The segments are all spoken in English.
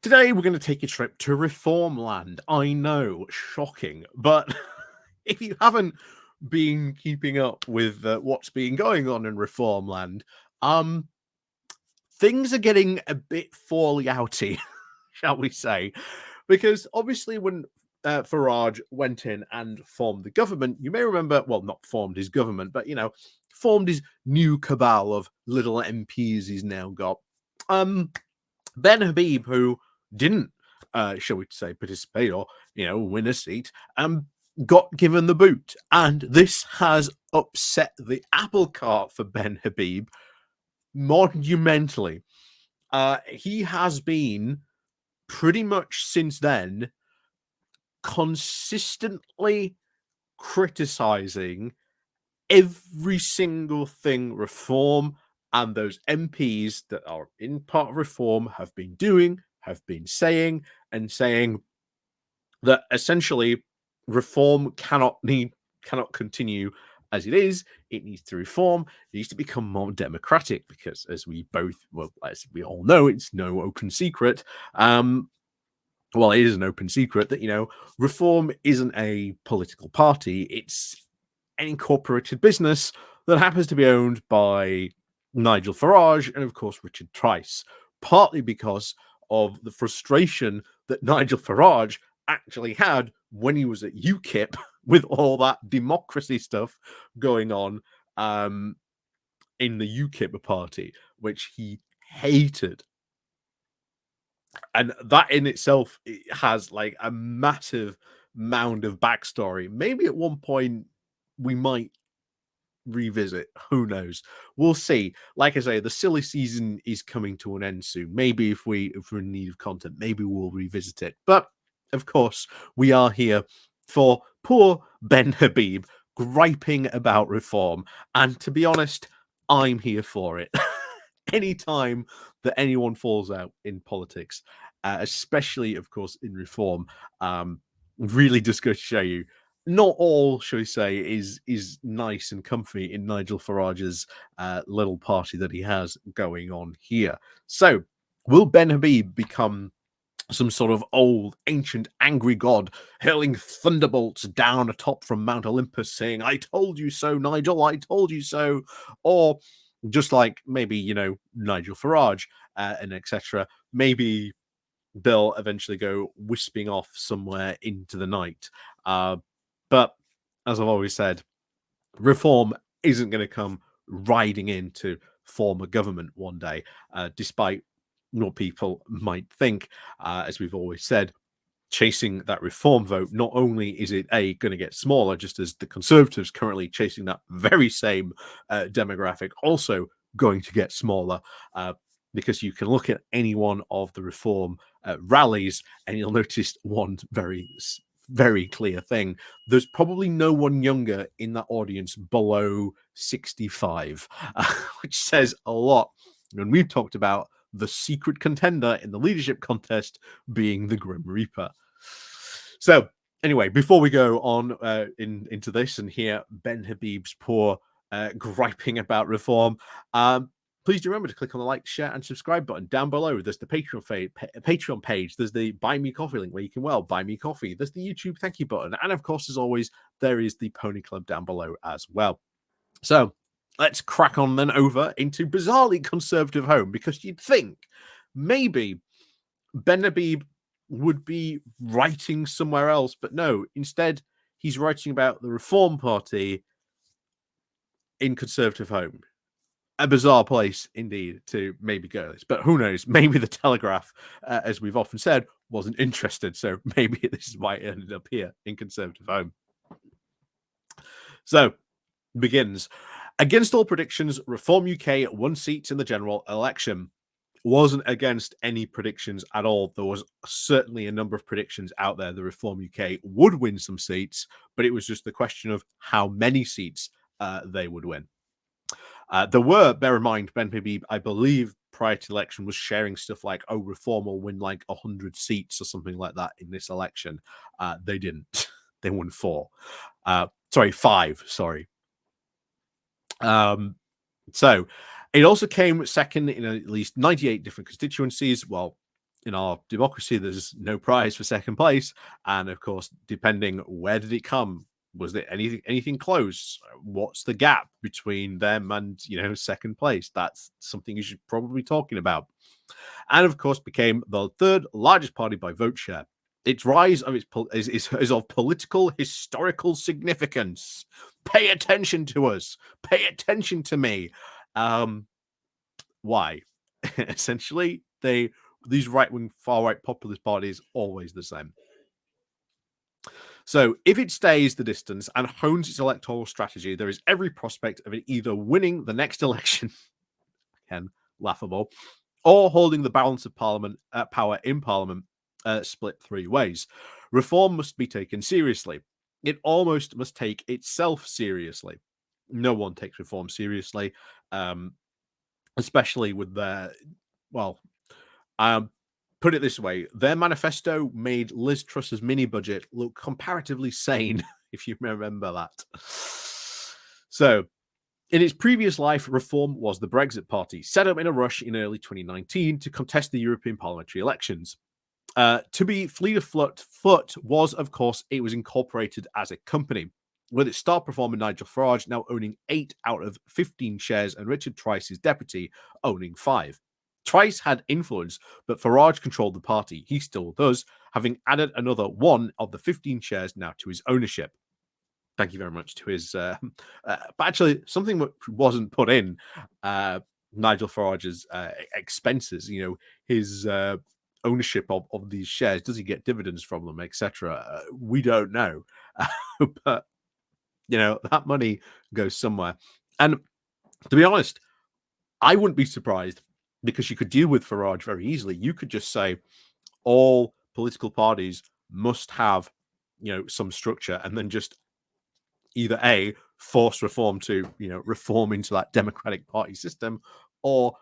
Today, we're going to take a trip to Reform Land. I know, shocking, but if you haven't been keeping up with what's been going on in Reform Land, things are getting a bit fall outy, shall we say? Because obviously, when Farage went in and formed the government, you may remember, well, not formed his government, but formed his new cabal of little MPs he's now got. Ben Habib, who didn't, shall we say, participate or win a seat, got given the boot, and this has upset the apple cart for Ben Habib monumentally. He has been pretty much since then consistently criticizing every single thing reform and those MPs that are in part of reform have been doing, have been saying, and saying that essentially reform cannot continue as it is. It needs to reform. It needs to become more democratic because, as we all know, it's no open secret. Well, it is an open secret that reform isn't a political party. It's an incorporated business that happens to be owned by Nigel Farage and, of course, Richard Trice, partly because of the frustration that Nigel Farage actually had when he was at UKIP with all that democracy stuff going on in the UKIP party, which he hated. And that in itself has like a massive mound of backstory. Maybe at one point we might revisit. Who knows? We'll see. Like I say, the silly season is coming to an end soon. Maybe if we're in need of content, maybe we'll revisit it. But of course, we are here for poor Ben Habib griping about reform. And to be honest, I'm here for it. Anytime that anyone falls out in politics, especially, of course, in reform, really just goes to show you not all, shall we say, is nice and comfy in Nigel Farage's little party that he has going on here. So, will Ben Habib become some sort of old, ancient, angry god hurling thunderbolts down atop from Mount Olympus saying, "I told you so, Nigel, I told you so," or just like maybe, Nigel Farage and etc., maybe they'll eventually go wisping off somewhere into the night. But as I've always said, reform isn't going to come riding in to form a government one day, despite what people might think. As we've always said, chasing that reform vote, not only is it going to get smaller, just as the Conservatives currently chasing that very same demographic, also going to get smaller, because you can look at any one of the reform rallies and you'll notice one very clear thing. There's probably no one younger in that audience below 65, which says a lot. And we've talked about the secret contender in the leadership contest being the Grim Reaper. So anyway, before we go on into this and hear Ben Habib's poor griping about reform, please do remember to click on the like, share, and subscribe button down below. There's the Patreon page. There's the Buy Me Coffee link where you can, buy me coffee. There's the YouTube thank you button. And of course, as always, there is the Pony Club down below as well. So let's crack on then over into bizarrely conservative home, because you'd think maybe Ben Habib would be writing somewhere else, but no, instead he's writing about the Reform Party in Conservative Home. A bizarre place indeed to maybe go this, but who knows? Maybe the Telegraph, as we've often said, wasn't interested, so maybe this is why it ended up here in Conservative Home. So, begins. Against all predictions, Reform UK won seats in the general election. Wasn't against any predictions at all. There was certainly a number of predictions out there the Reform UK would win some seats, but it was just the question of how many seats they would win. There were, bear in mind, Ben Habib, I believe, prior to election, was sharing stuff like, Reform will win like 100 seats or something like that in this election. They didn't. They won 5. Sorry. So it also came second in at least 98 different constituencies. Well, in our democracy, there's no prize for second place, and of course, depending where did it come, was there anything close? What's the gap between them and second place? That's something you should probably be talking about. And of course, became the third largest party by vote share. Its rise of is of political historical significance. Pay attention to us. Pay attention to me. Why? Essentially, these right wing, far right populist parties always the same. So, if it stays the distance and hones its electoral strategy, there is every prospect of it either winning the next election, again, laughable, or holding the balance of parliament power in parliament split three ways. Reform must be taken seriously. It almost must take itself seriously. No one takes reform seriously, especially with their, well, put it this way, their manifesto made Liz Truss's mini budget look comparatively sane, if you remember that. So, in its previous life, Reform was the Brexit Party, set up in a rush in early 2019 to contest the European parliamentary elections. To be fleet of foot was, of course, it was incorporated as a company, with its star performer Nigel Farage now owning 8 out of 15 shares and Richard Trice's deputy owning 5. Trice had influence, but Farage controlled the party. He still does, having added another 1 of the 15 shares now to his ownership. Thank you very much to his. But actually, something that wasn't put in Nigel Farage's expenses, his ownership of these shares. Does he get dividends from them, etc.? We don't know. But, that money goes somewhere. And to be honest, I wouldn't be surprised because you could deal with Farage very easily. You could just say all political parties must have, some structure, and then just either A, force reform to, reform into that Democratic Party system, or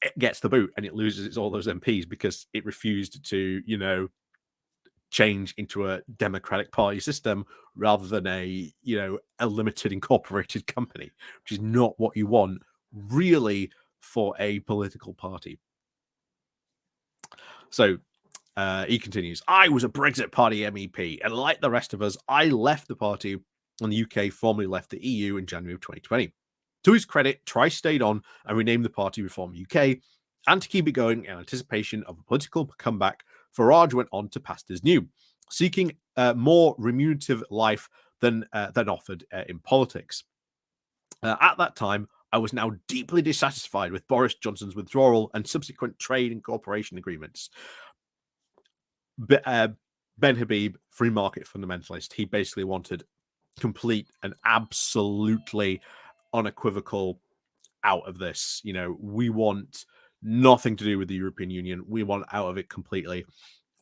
it gets the boot and it loses all those MPs because it refused to, change into a Democratic Party system rather than a limited incorporated company, which is not what you want really for a political party. So he continues, I was a Brexit Party MEP, and like the rest of us, I left the party and the UK formally left the EU in January of 2020. To his credit, Trice stayed on and renamed the party Reform UK, and to keep it going in anticipation of a political comeback, Farage went on to pastures new, seeking a more remunerative life than offered in politics. At that time, I was now deeply dissatisfied with Boris Johnson's withdrawal and subsequent trade and cooperation agreements. Ben Habib, free market fundamentalist, he basically wanted complete and absolutely unequivocal out of this. We want nothing to do with the European Union. We want out of it completely.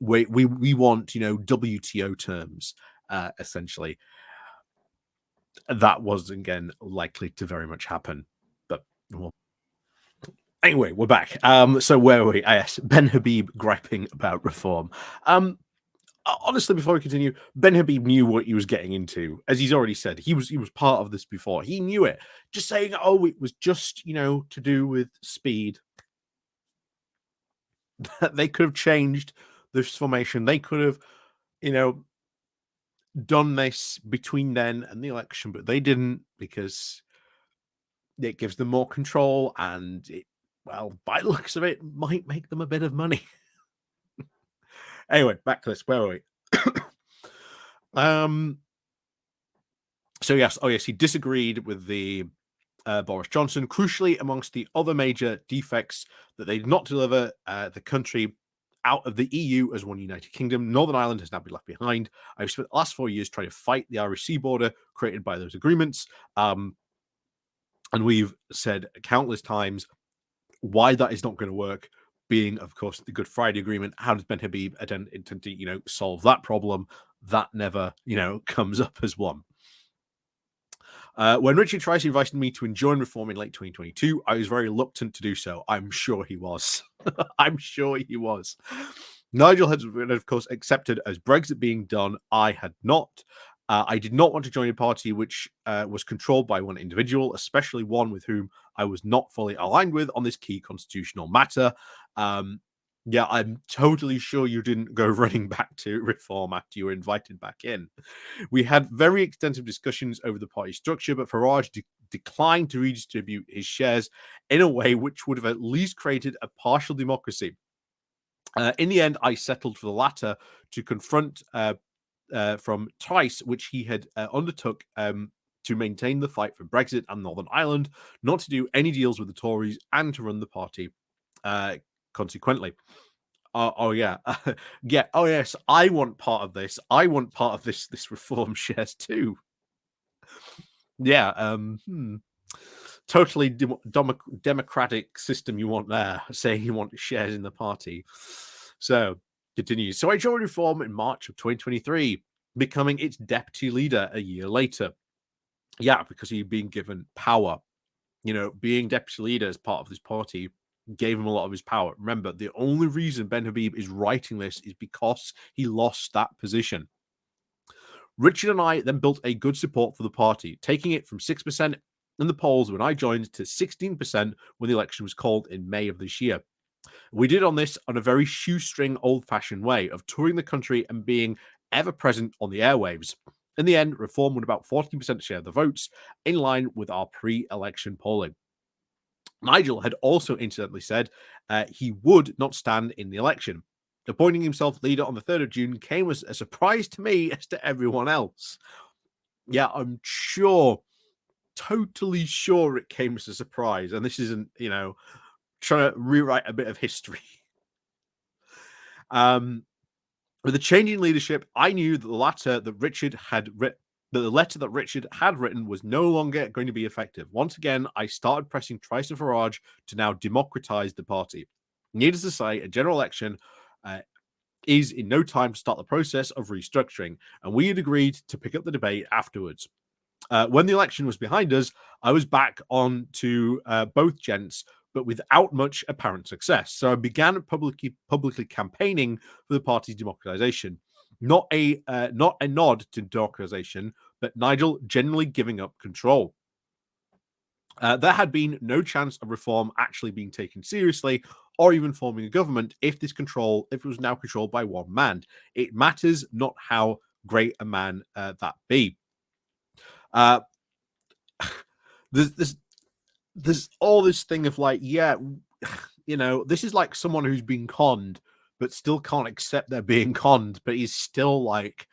We want, WTO terms, essentially. That was, again, likely to very much happen. But, well, anyway, we're back. So where were we? Yes, Ben Habib griping about reform. Honestly, before we continue, Ben Habib knew what he was getting into. As he's already said, he was part of this before. He knew it. Just saying, oh, it was just, to do with speed. They could have changed this formation. They could have, done this between then and the election, but they didn't because it gives them more control and it, well, by the looks of it, might make them a bit of money. Anyway, back to this. Where were we? So yes, he disagreed with the Boris Johnson. Crucially, amongst the other major defects that they did not deliver the country out of the EU as one United Kingdom. Northern Ireland has now been left behind. I've spent the last 4 years trying to fight the Irish Sea border created by those agreements. And we've said countless times why that is not going to work, being, of course, the Good Friday Agreement. How does Ben Habib intend to, solve that problem? That never, comes up as one. When Richard Trice invited me to join Reform in late 2022, I was very reluctant to do so. I'm sure he was. I'm sure he was. Nigel had, of course, accepted as Brexit being done. I had not. I did not want to join a party which was controlled by one individual, especially one with whom I was not fully aligned with on this key constitutional matter. Yeah, I'm totally sure you didn't go running back to reform after you were invited back in. We had very extensive discussions over the party structure, but Farage declined to redistribute his shares in a way which would have at least created a partial democracy. In the end, I settled for the latter to confront from Tice, which he had undertook to maintain the fight for Brexit and Northern Ireland, not to do any deals with the Tories, and to run the party uh, consequently. Oh yeah, yeah. Oh yes, I want part of this. I want part of this reform shares too. Yeah. Totally democratic system you want there, saying you want shares in the party. So continues. So I joined Reform in March of 2023, becoming its deputy leader a year later. Yeah, because he'd been given power. You know, being deputy leader as part of this party gave him a lot of his power. Remember, the only reason Ben Habib is writing this is because he lost that position. Richard and I then built a good support for the party, taking it from 6% in the polls when I joined to 16% when the election was called in May of this year. We did on this on a very shoestring, old fashioned way of touring the country and being ever present on the airwaves. In the end, Reform won about 14% share of the votes, in line with our pre election polling. Nigel had also incidentally said he would not stand in the election. Appointing himself leader on the 3rd of June came as a surprise to me as to everyone else. Yeah, I'm sure, totally sure it came as a surprise. And this isn't, trying to rewrite a bit of history. Um, with the changing leadership, I knew that the letter that Richard had written was no longer going to be effective. Once again, I started pressing Trice and Farage to now democratize the party. Needless to say, a general election uh, is in no time to start the process of restructuring, and we had agreed to pick up the debate afterwards. When the election was behind us, I was back on to both gents, but without much apparent success. So I began publicly campaigning for the party's democratization. Not a nod to democratization, but Nigel generally giving up control. There had been no chance of reform actually being taken seriously or even forming a government if it was now controlled by one man. It matters not how great a man that be. Uh, there's there's all this thing of like, yeah, this is like someone who's been conned, but still can't accept they're being conned, but he's still like,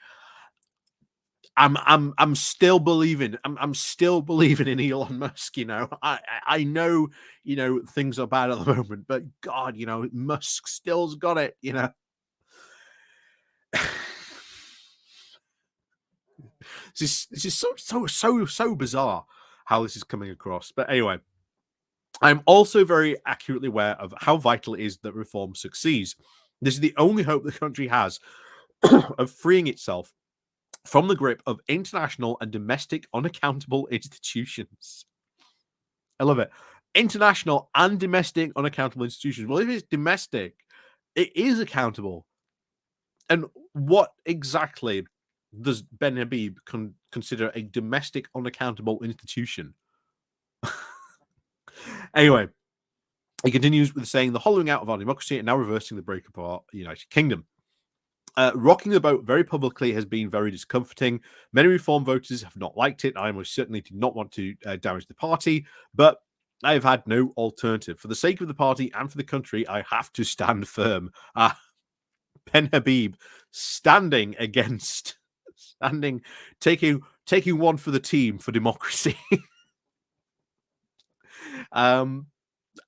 I'm still believing. I'm still believing in Elon Musk. I know things are bad at the moment, but God, Musk still's got it. This is so bizarre how this is coming across. But anyway, I'm also very accurately aware of how vital it is that reform succeeds. This is the only hope the country has of freeing itself from the grip of international and domestic unaccountable institutions. I love it. International and domestic unaccountable institutions. Well, if it's domestic, it is accountable. And what exactly does Ben Habib consider a domestic unaccountable institution? Anyway, he continues with saying the hollowing out of our democracy and now reversing the breakup of our United Kingdom. Rocking the boat very publicly has been very discomforting. Many reform voters have not liked it. I most certainly did not want to damage the party, but I have had no alternative. For the sake of the party and for the country, I have to stand firm. Ben Habib standing against, standing, taking one for the team for democracy. um,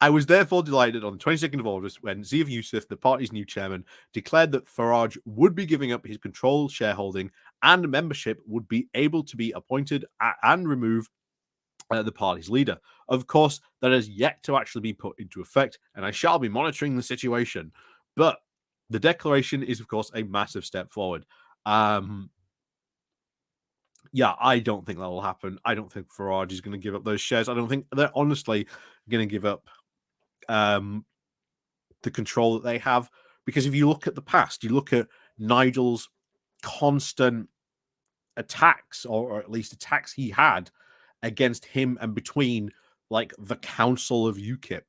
I was therefore delighted on the 22nd of August when Ziv Youssef, the party's new chairman, declared that Farage would be giving up his controlled shareholding and membership would be able to be appointed and remove the party's leader. Of course, that has yet to actually be put into effect, and I shall be monitoring the situation. But the declaration is, of course, a massive step forward. Yeah, I don't think that will happen. I don't think Farage is going to give up those shares. I don't think they're honestly going to give up the control that they have. Because if you look at the past, you look at Nigel's constant attacks, or at least attacks he had against him and between like the council of UKIP.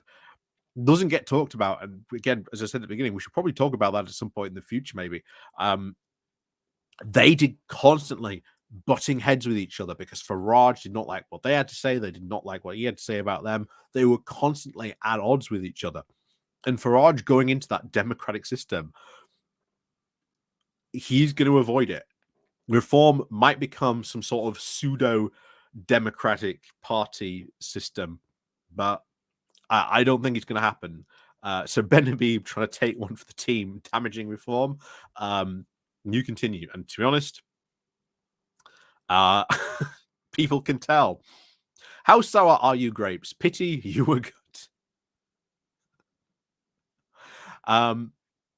doesn't get talked about. And again, as I said at the beginning, we should probably talk about that at some point in the future, maybe. Um, they did constantly butting heads with each other because Farage did not like what they had to say. They did not like what he had to say about them. They were constantly at odds with each other. And Farage going into that democratic system, he's going to avoid it. Reform might become some sort of pseudo democratic party system, but I don't think it's going to happen. So Ben Habib trying to take one for the team, damaging reform. You continue, and to be honest, uh, people can tell. How sour are you, grapes? Pity you were good.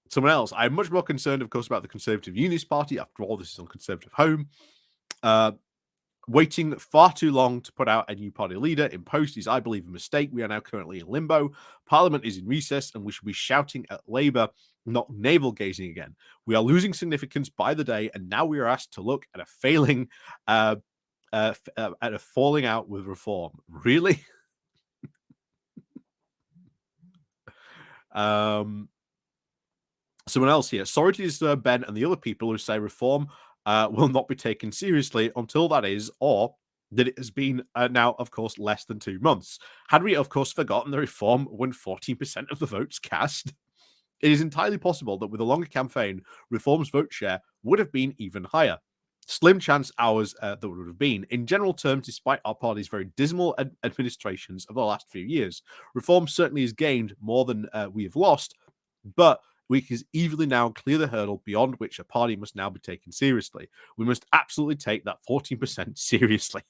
Someone else. I'm much more concerned, of course, about the Conservative Unionist Party. After all, this is on Conservative Home. Waiting far too long to put out a new party leader imposed is, I believe, a mistake. We are now currently in limbo. Parliament is in recess, and we should be shouting at Labour, not navel gazing again. We are losing significance by the day, and now we are asked to look at a failing, at a falling out with reform. Really? Someone else here. Sorry to disturb Ben and the other people who say reform will not be taken seriously until that is, or that it has been now, of course, less than 2 months. Had we, of course, forgotten the reform when 14% of the votes cast? It is entirely possible that with a longer campaign, reform's vote share would have been even higher. Slim chance ours that would have been. In general terms, despite our party's very dismal administrations of the last few years, reform certainly has gained more than we have lost, but we can easily now clear the hurdle beyond which a party must now be taken seriously. We must absolutely take that 14% seriously.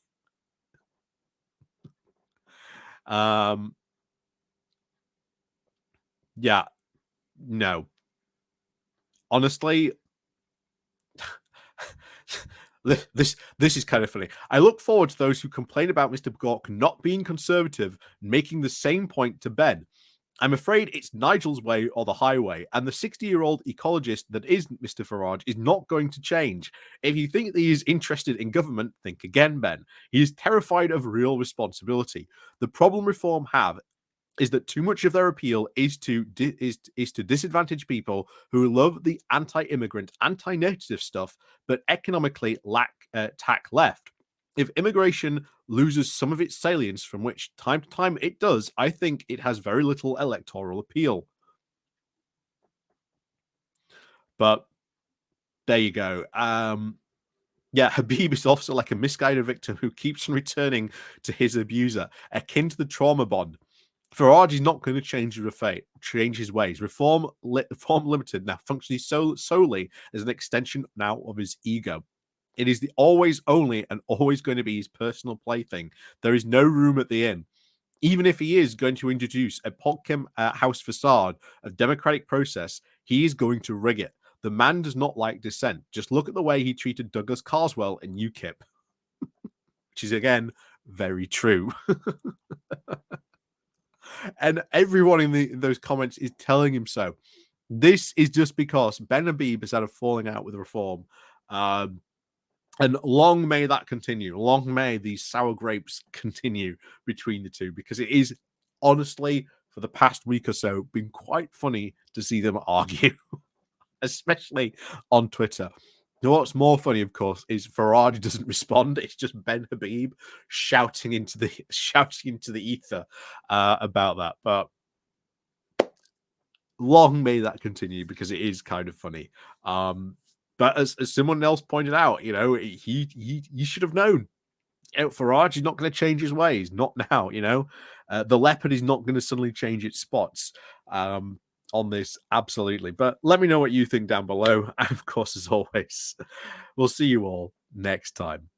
Um, yeah, no. Honestly, this is kind of funny. I look forward to those who complain about Mr. Gork not being conservative, making the same point to Ben. I'm afraid it's Nigel's way or the highway, and the 60-year-old ecologist that is Mr. Farage is not going to change. If you think that he is interested in government, think again, Ben. He is terrified of real responsibility. The problem reform have is that too much of their appeal is to disadvantage people who love the anti-immigrant, anti-native stuff, but economically lack tack left. If immigration loses some of its salience, from which time to time it does, I think it has very little electoral appeal. But there you go. Yeah, Habib is also like a misguided victim who keeps on returning to his abuser, akin to the trauma bond. Farage is not going to change his ways. Reform Limited now functions solely as an extension now of his ego. It is the always only and always going to be his personal plaything. There is no room at the inn. Even if he is going to introduce a Potkim house facade of democratic process, he is going to rig it. The man does not like dissent. Just look at the way he treated Douglas Carswell in UKIP, which is, again, very true. And everyone in those comments is telling him so. This is just because Ben Habib has had a falling out with reform. And long may that continue. Long may these sour grapes continue between the two, because it is honestly, for the past week or so, been quite funny to see them argue, especially on Twitter. What's more funny, of course, is Farage doesn't respond. It's just Ben Habib shouting into the ether about that. But long may that continue, because it is kind of funny. But as someone else pointed out, he should have known. Farage is not going to change his ways, not now. The leopard is not going to suddenly change its spots on this, absolutely. But let me know what you think down below. And of course, as always, we'll see you all next time.